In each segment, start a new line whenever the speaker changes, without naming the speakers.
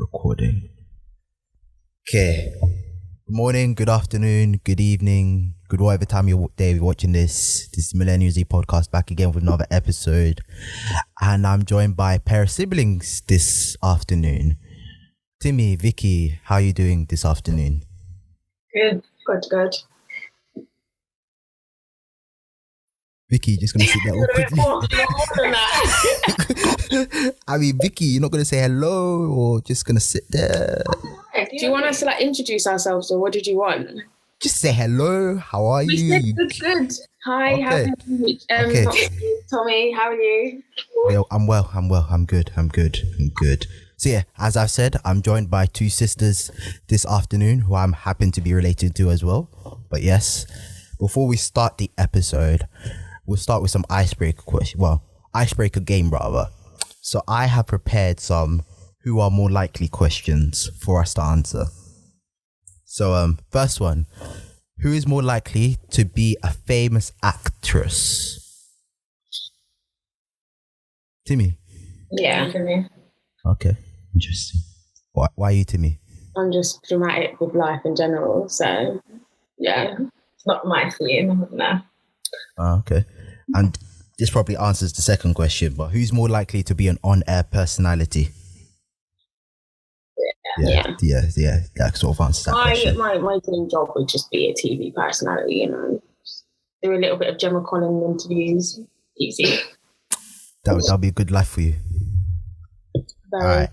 Recording. Okay. Good morning, good afternoon, good evening, good whatever time you're watching this. This is Millennial Z Podcast back again with another episode. And I'm joined by a pair of siblings this afternoon. Timmy, Vicky, how are you doing this afternoon?
Good.
Vicky, just gonna sit there awkwardly. I mean, Vicky, you're not gonna say hello or just gonna sit there?
Do you want us to introduce ourselves, or what did you want?
Just say hello. How are you?
Good. Hi,
Okay.
how are you?
Okay.
Tommy, how are you?
Well, I'm well. I'm good. So yeah, as I've said, I'm joined by two sisters this afternoon who I'm happen to be related to as well. But yes, before we start the episode, we'll start with some icebreaker game rather. So I have prepared some who are more likely questions for us to answer. So first one, who is more likely to be a famous actress? Timmy.
Yeah, Timmy.
Okay, interesting. Why you, Timmy?
I'm just dramatic with life in general, so yeah, it's not my theme. No.
Okay. And this probably answers the second question, but who's more likely to be an on-air personality? Yeah, that sort of answers that question.
My dream job would just be a TV personality, do a little bit of Gemma Collins interviews. Easy.
That'll be a good life for you.
Very.
All right.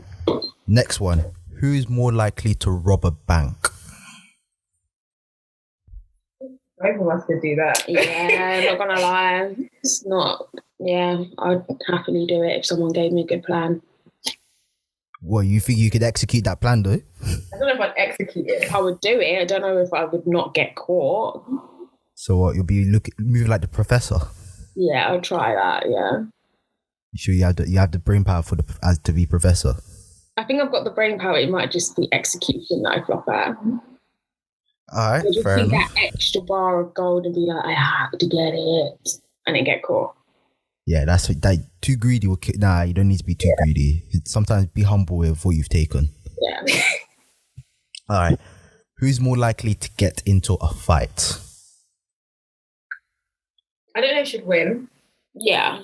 Next one. Who's more likely to rob a bank?
Both of us could do that. Yeah, not gonna lie. It's not. Yeah, I'd happily do it if someone gave me a good plan.
Well, you think you could execute that plan though?
I don't know if I'd execute it. I would do it. I don't know if I would not get caught.
So what? You'll be moving like the professor.
Yeah, I'll try that. Yeah.
You sure you have the brain power as to be professor?
I think I've got the brain power. It might just be execution that I flop at.
All right,
just
fair
see
enough.
that extra bar of gold and be like, I have to get it, and then get caught.
Yeah, that's too greedy. Nah, you don't need to be too greedy. Sometimes be humble with what you've taken.
Yeah.
All right. Who's more likely to get into a fight?
I don't know if she'd win. Yeah.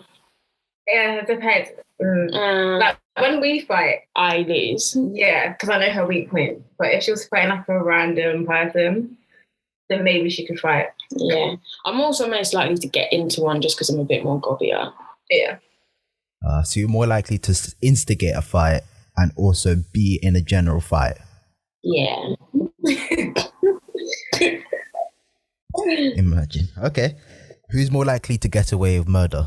Yeah, it depends. Like when we fight, I lose. Yeah, because I know her weak point. But if she was fighting like a random person, then maybe she could fight. Yeah. I'm also most likely to get into one just because I'm a bit more gobbier. Yeah.
So you're more likely to instigate a fight and also be in a general fight.
Yeah.
Imagine. Okay. Who's more likely to get away with murder?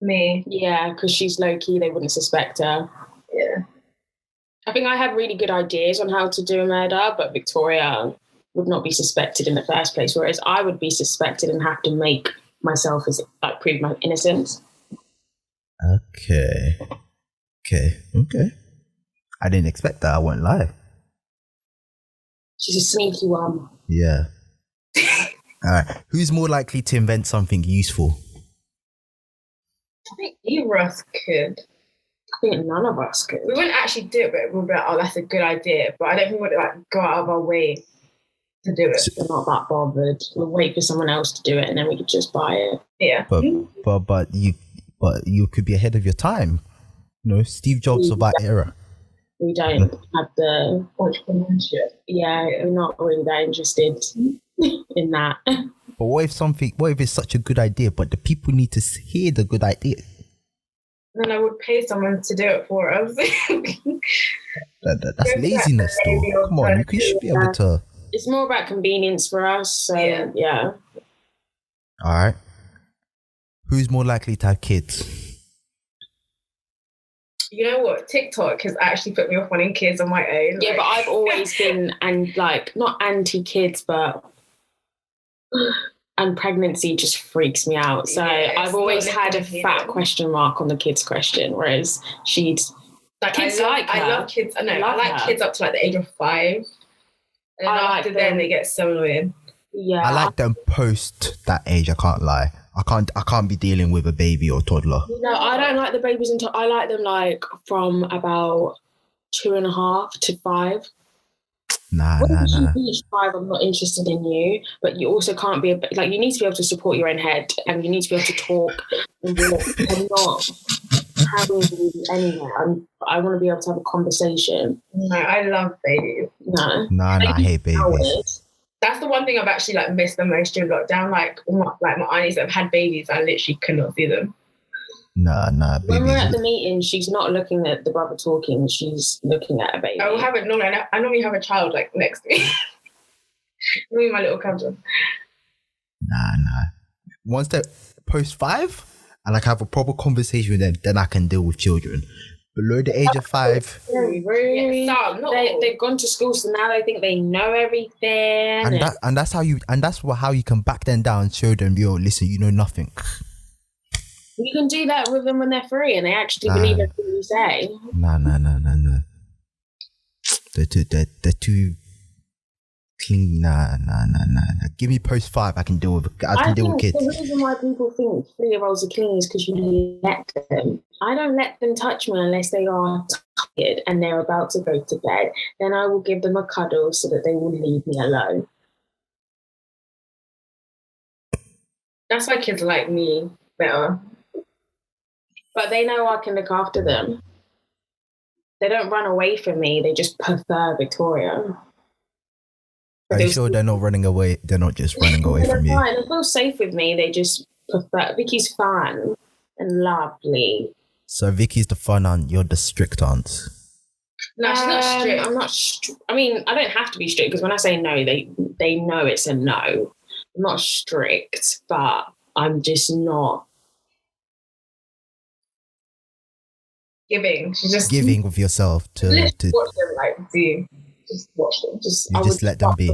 Me. Yeah, because she's low-key, they wouldn't suspect her. Yeah. I think I have really good ideas on how to do a murder, but Victoria would not be suspected in the first place, whereas I would be suspected and have to make myself prove my innocence.
Okay. I didn't expect that, I won't lie.
She's a sneaky one.
Yeah. All right. Who's more likely to invent something useful?
I think either of us could. I think none of us could. We wouldn't actually do it, but we'd be like, oh, that's a good idea. But I don't think we'd go out of our way to do it. We're not that bothered. We'll wait for someone else to do it and then we could just buy it. Yeah.
But you could be ahead of your time. You know, Steve Jobs of that era.
We don't have the entrepreneurship. Yeah, we're not really that interested in that.
But what if it's such a good idea, but the people need to hear the good idea?
Then I would pay someone to do it for us.
That's laziness though. Come on, you should be able to.
It's more about convenience for us, so yeah.
All right. Who's more likely to have kids?
You know what? TikTok has actually put me off wanting kids on my own. Yeah, but I've always been, not anti-kids, but... And pregnancy just freaks me out. So I've always had a fat question mark on the kids question, whereas kids I love kids. I like kids up to the age of 5. And after then they get so annoying. Yeah.
I like them post that age, I can't lie. I can't be dealing with a baby or toddler.
No, I don't like the babies until I like them like from about 2.5 to 5.
Nah.
You reach 5, I'm not interested in you. But you also can't be you need to be able to support your own head, and you need to be able to talk and walk. I'm not having you anywhere. I want to be able to have a conversation.
No, I love babies.
No,
I hate babies.
That's the one thing I've actually like missed the most during lockdown. Like my aunties that have had babies, I literally could not see them.
Nah.
When we're at the meeting, she's not looking at the brother talking. She's looking at a baby.
I will have it normally. I normally have a child like next to me. Me, my little cousin.
Nah. Once they post 5, and like have a proper conversation with them, then I can deal with children. Below the age of 5.
They've gone to school, so now they think they know everything.
And that's how you can back them down and show them, yo, listen, you know nothing.
You can do that with them when they're 3 and they actually believe everything you say.
No. They're too clingy. Nah. Give me post 5, I can deal with kids.
The reason why people think 3-year-olds are clingy is because you let them. I don't let them touch me unless they are tired and they're about to go to bed. Then I will give them a cuddle so that they will leave me alone.
That's why kids like me better.
But they know I can look after them. They don't run away from me. They just prefer Victoria.
Are you sure they're not running away? They're not just running away from you.
Fine. They feel safe with me. They just prefer. Vicky's fun and lovely.
So Vicky's the fun aunt. You're the strict aunt.
No, she's not strict.
I'm not. I mean, I don't have to be strict because when I say no, they know it's a no. I'm not strict, but I'm just not
giving. She's just
giving of yourself to
watch them just watch them.
You just let them be.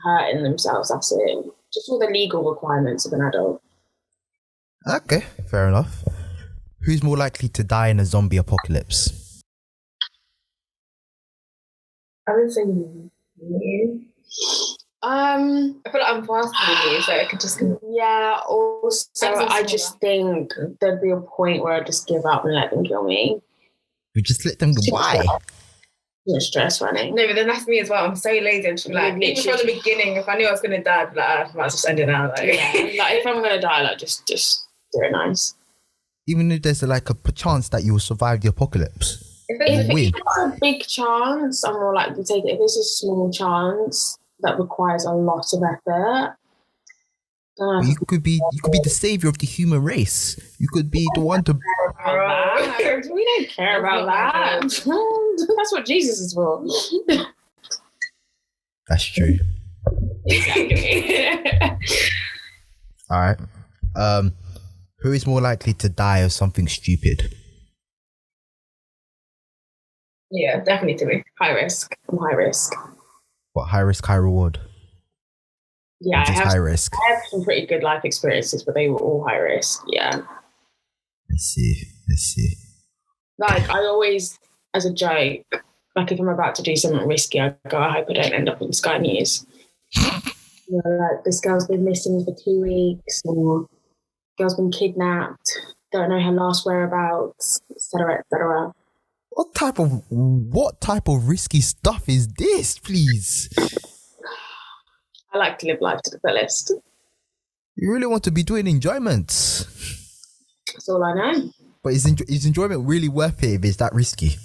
Hurting themselves. That's it. Just all the legal requirements of an adult.
Okay, fair enough. Who's more likely to die in a zombie apocalypse?
I would say you. I feel like I'm faster than you, so I could just.
Yeah. Also, I just think there'd be a point where I just give up and let them kill me.
We just let them go. Why?
No stress running.
No, but then that's me as well. I'm so lazy. And even from the beginning, if I knew I was going to die, I'd be like, I might just end it now.
If I'm going to die, just do it nice.
Even if there's a chance that you'll survive the apocalypse.
If it's a big chance, I'm more likely to take it. If it's a small chance that requires a lot of effort,
you could be the savior of the human race. You could be the one to.
We don't care about that. That's what Jesus is for.
That's true.
Exactly.
All right. Who is more likely to die of something stupid?
Yeah, definitely to me. High risk.
I'm high risk.
What, high risk, high reward?
Yeah,
high risk.
I have some pretty good life experiences, but they were all high risk. Yeah.
Let's see.
I always, as a joke, if I'm about to do something risky, I go, I hope I don't end up on Sky News. This girl's been missing for 2 weeks, or girl's been kidnapped, don't know her last whereabouts, etc., etc.
What type of risky stuff is this, please?
I like to live life to the fullest.
You really want to be doing enjoyments.
That's all I know.
But is enjoyment really worth it if it's that risky?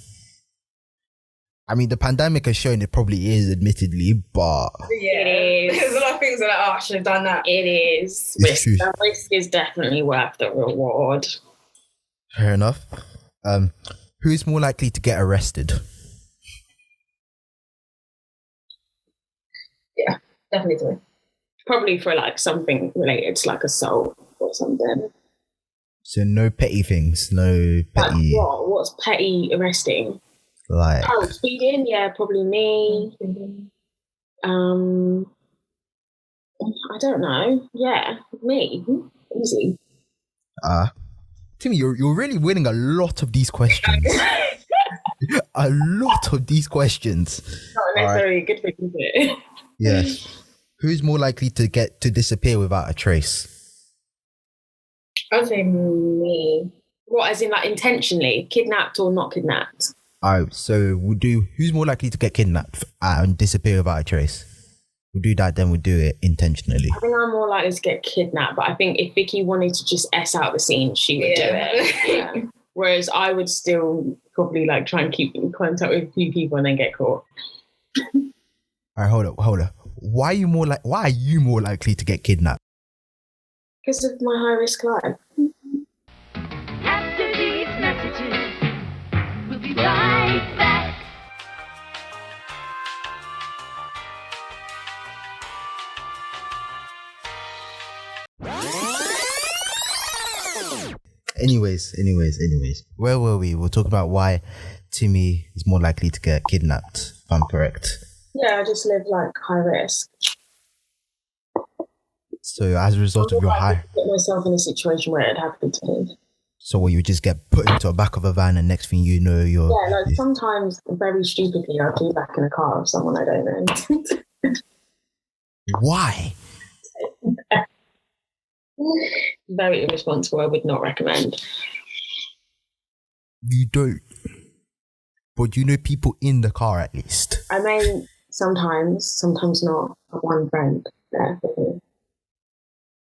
I mean, the pandemic has shown it probably is, admittedly, but...
Yeah, it is. There's a lot of things that I should have done that.
It is. The risk is definitely worth the reward.
Fair enough. Who is more likely to get arrested?
Yeah, definitely.
Probably for something related to assault or something.
So no petty things, no petty...
What's petty arresting? Speeding? Yeah, probably me. I don't know. Yeah, me. Easy.
Timmy, you're really winning a lot of these questions. A lot of these questions.
Not necessarily a good thing, is it?
Yeah. Who's more likely to disappear without a trace?
I would say me.
What, as in like intentionally kidnapped or not kidnapped?
Alright, so who's more likely to get kidnapped and disappear without a trace? We'll do that, then we'll do it intentionally.
I think I'm more likely to get kidnapped, but I think if Vicky wanted to just S out the scene, she would do it. Yeah. Whereas I would still probably like try and keep in contact with a few people and then get caught.
Alright, hold up. Why are you more likely to get kidnapped?
Because of my high risk life.
After these messages, we'll be right back.
Anyways. Where were we? We're talking about why Timmy is more likely to get kidnapped, if I'm correct.
Yeah, I just live like high risk.
So as a result of your high...
Put myself in a situation where it happened to me.
So you just get put into the back of a van and next thing you know you're...
Yeah, like sometimes very stupidly I'll be back in a car with someone I don't know.
Why?
Very irresponsible. I would not recommend.
You don't. But you know people in the car at least.
I mean, sometimes not. I have one friend there for me.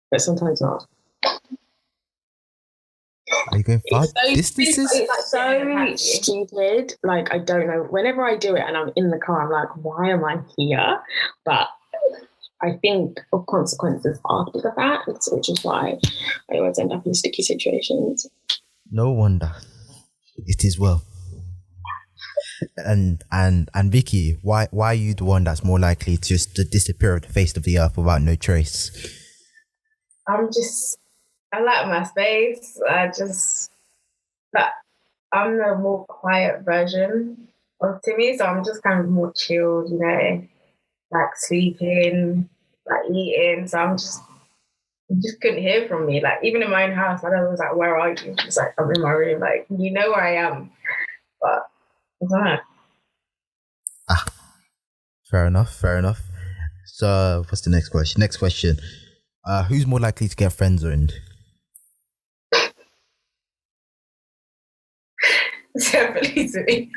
But sometimes not.
Are you going far distances?
It's so stupid. Like, I don't know. Whenever I do it and I'm in the car, I'm like, why am I here? But I think of consequences after the fact, which is why I always end up in sticky situations.
No wonder. It is well. And Vicky, why are you the one that's more likely to disappear off the face of the earth without no trace?
I like my space. I'm the more quiet version of Timmy, so I'm just kind of more chilled, you know, like sleeping, like eating. So you just couldn't hear from me. Like even in my own house, my dad was like, "Where are you?" It's like, "I'm in my room." Like, you know where I am, but I don't know.
Fair enough. So what's the next question? Who's more likely to get friend zoned?
Definitely to me.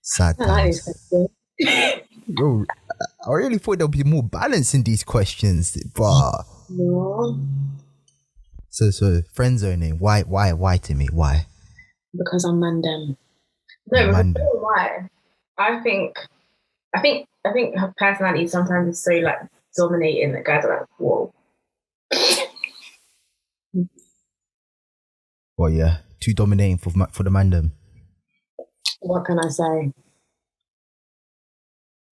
Sad times. Bro, I really thought there'll be more balance in these questions, but
No.
So friend zoning. Why Timmy? Why?
Because I'm Mandem.
No, but why? I think her personality sometimes is so like dominating that guys are like, whoa.
Well, yeah, too dominating for the mandem.
What can I say?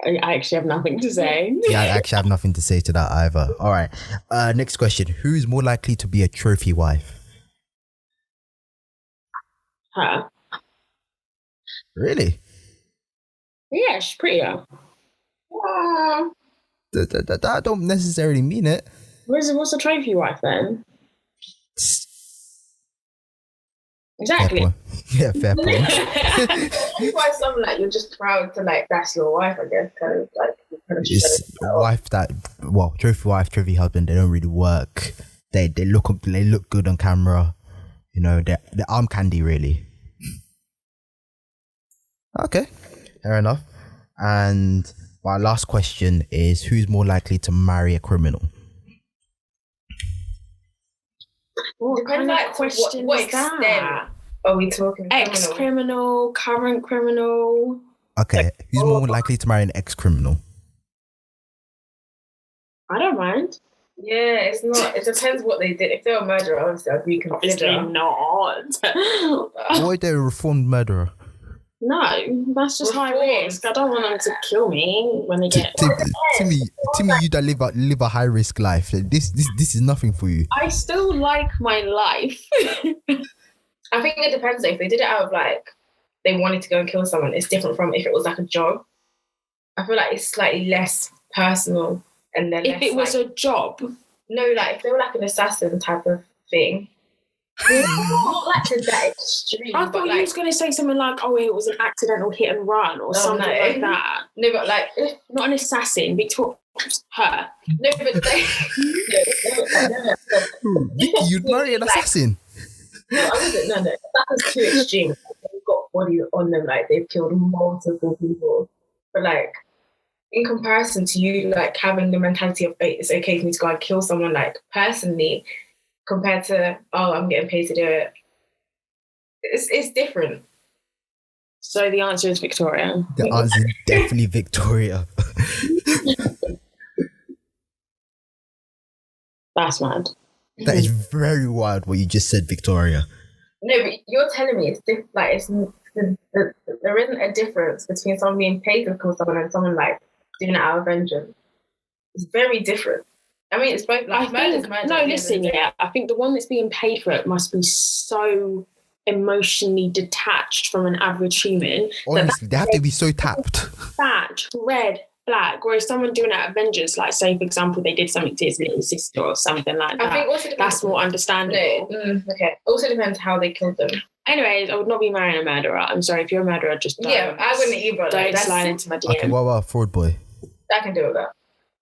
I actually have nothing to say.
Yeah, I actually have nothing to say to that either. All right. Next question. Who is more likely to be a trophy wife?
Her.
Really?
Yeah, she's prettier.
That don't necessarily mean it.
What's a trophy wife then? Exactly.
Fair point. Yeah, fair point.
You buy something like you're just proud to like that's your wife, I guess. Kind of like
It's a wife that, well, trophy wife, trophy husband. They don't really work. They look good on camera. You know, they're arm candy really. Okay, fair enough. And my last question is: who's more likely to marry a criminal?
What kind of question
what
is
extent
that?
are we talking?
Ex-criminal, current criminal.
Okay, who's more likely to marry an ex-criminal?
I don't mind.
Yeah, it's not. It depends what they did. If they were a murderer, obviously I'd reconsider.
Obviously not.
What if they're a reformed murderer?
No, that's just high risk. I don't want them to kill me when they get.
Timmy, you that live a high risk life. This is nothing for you.
I still like my life.
I think it depends. Though. If they did it out of like they wanted to go and kill someone, it's different from if it was like a job. I feel like it's slightly less personal, and then
if it was a job.
No, like if they were like an assassin type of thing. Not like to that extreme.
I thought you was going to say something like, "Oh, it was an accidental hit and run" or something like that.
No, but like
not an assassin. Victoria her.
No, but like,
Vicky, you'd marry an assassin.
no, I wasn't. No, that was too extreme. They've got bodies on them, like they've killed multiple people. But like, in comparison to you, like having the mentality of it's okay for me to go and kill someone, like personally, compared to I'm getting paid to do it. It's different.
So the answer is Victoria.
The answer is definitely Victoria.
That's mad.
That is very wild what you just said, Victoria.
No, but you're telling me it's different. Like there isn't a difference between someone being paid to kill someone and someone like doing it out of vengeance. It's very different. I mean, it's both like murder.
No, listen, I think the one that's being paid for it must be so emotionally detached from an average human.
Honestly, they have to be so tapped.
Bad, red, black. Whereas someone doing it out of vengeance, like say for example, they did something to his little sister or something like that.
I think also
that's more understandable.
No, okay. Also depends how they killed them.
Anyways, I would not be marrying a murderer. I'm sorry, if you're a murderer, just don't.
Yeah, I wouldn't either.
Don't slide into my DM.
Okay, what about Fraud Boy?
I can deal with that.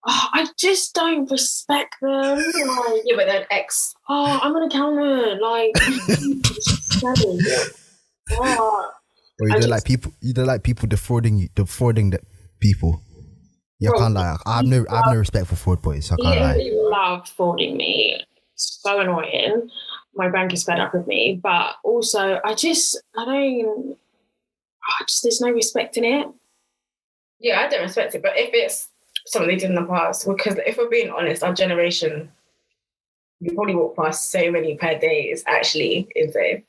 Oh, I just don't respect them. Like,
yeah, but then X.
Oh, I'm an accountant. Like,
Or you don't like people. You don't like people defrauding the people. You can't lie. I have no respect for fraud boys. So I can't lie.
They love frauding me. So annoying. My bank is fed up with me, but also there's no respect in it.
Yeah, I don't respect it. But if it's something they did in the past, because if we're being honest, our generation, you probably walk past so many per day is actually insane.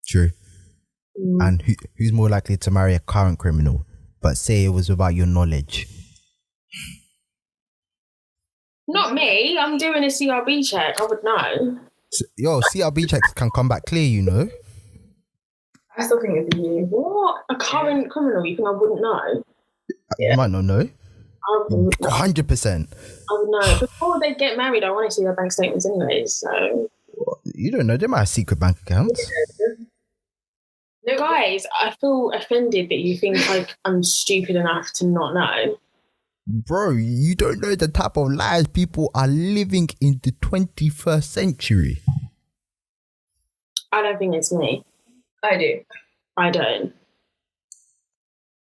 True. And who's more likely to marry a current criminal? But say it was about your knowledge.
Not me. I'm doing a CRB check. I would know.
CRB checks can come back clear, you know.
I still think it's you.
What? A current criminal? You think I wouldn't know?
You might not know. 100%.
I would know. Before they get married, I want to see their bank statements anyways. So
you don't know. They might have secret bank accounts.
No, guys, I feel offended that you think like I'm stupid enough to not know.
Bro, you don't know the type of lives people are living in the 21st century.
I don't think it's me.
I do.
I don't.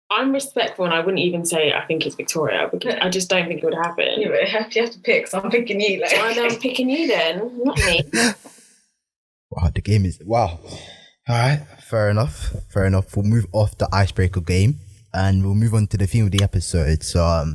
I'm respectful and I wouldn't even say I think it's Victoria because I just don't think it would happen.
Yeah, but you have to pick, so I'm picking you. Like.
I know I'm picking you then, not me.
Wow, the game is... Wow. All right, fair enough. We'll move off the icebreaker game and we'll move on to the theme of the episode. So